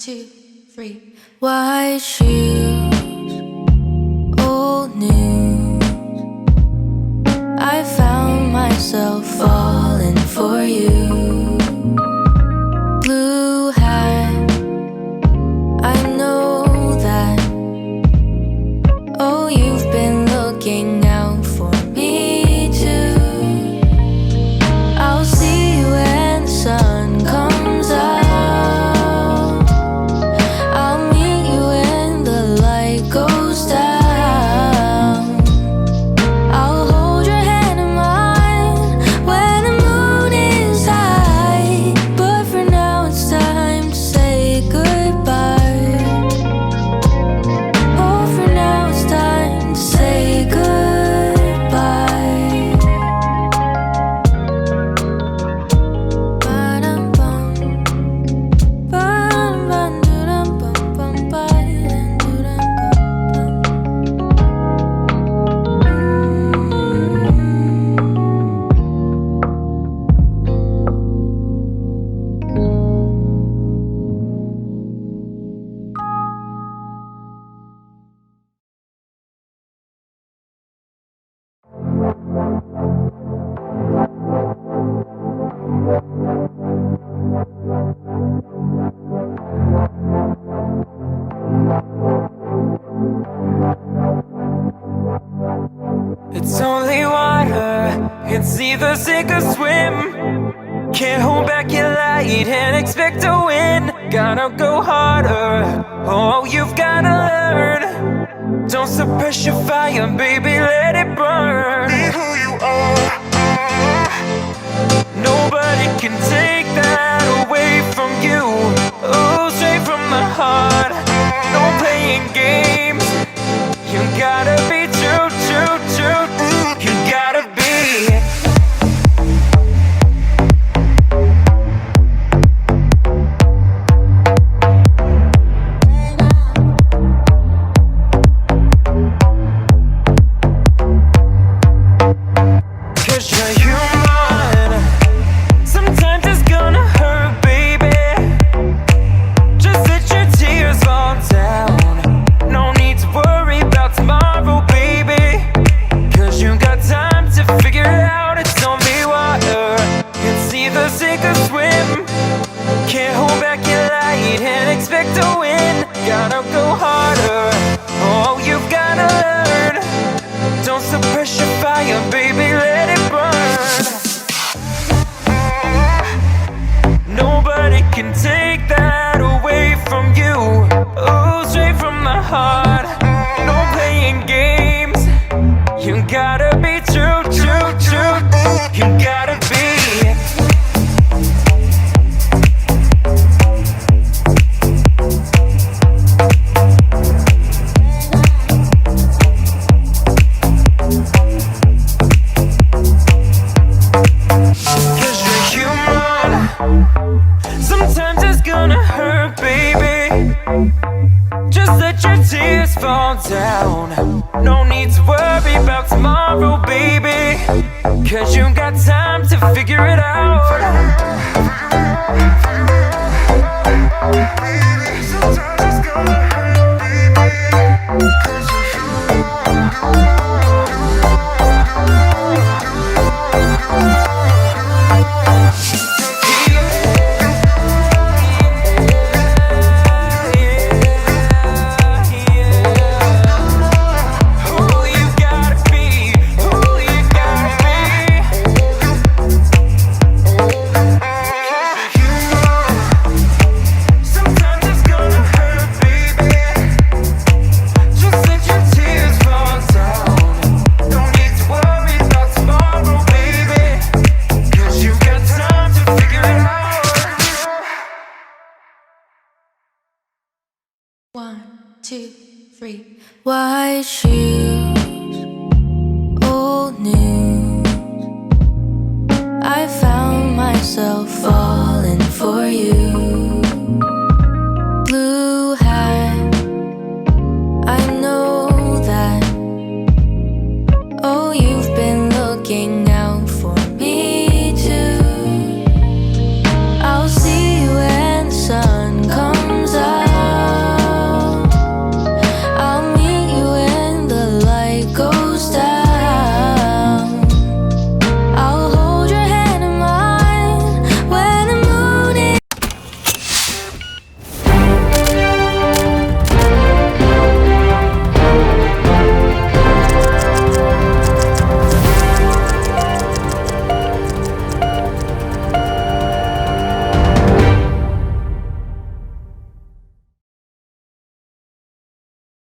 two, three. White shoes, old news. I found myself falling for you. Blue hat, I know that. Oh, you've been looking out for me too. I'll see you when the sun comes out. I'll meet you when the light goes down. I'll hold your hand in mine when the moon is high. But for now it's time to say goodbye. Oh, for now it's time to say goodbye. Ba-dum-bum, ba-dum-bum, doo-dum-bum-bum, It's only water, it's either sink or swim. Can't hold back your light and expect to win. Gotta go harder, oh you've gotta learn. Don't suppress your fire, baby, let it burn. Be who you are. Nobody can take that away from you. Oh, straight from the heart. No playing games. You gotta be true, true, true. You gotta be. Cause you're human. Sometimes it's gonna hurt, baby. Just let your tears fall down. No need to worry about tomorrow, baby. Cause you got time to figure it out. It's only water, it's either sink or swim. Can't hold back your light and expect to win. Gotta go harder, oh you've gotta learn. Don't suppress your fire, baby, let it burn. Nobody can take that away from you. Oh, straight from the heart. No playing games. You gotta be true, true, true. You gotta be. Cause you're human. Sometimes it's gonna hurt, baby. Just let your tears fall down. No need to worry about tomorrow, baby. Cause you got time to figure it out. Sometimes it's gonna hurt, baby. Cause you're One, two, three. White shoes,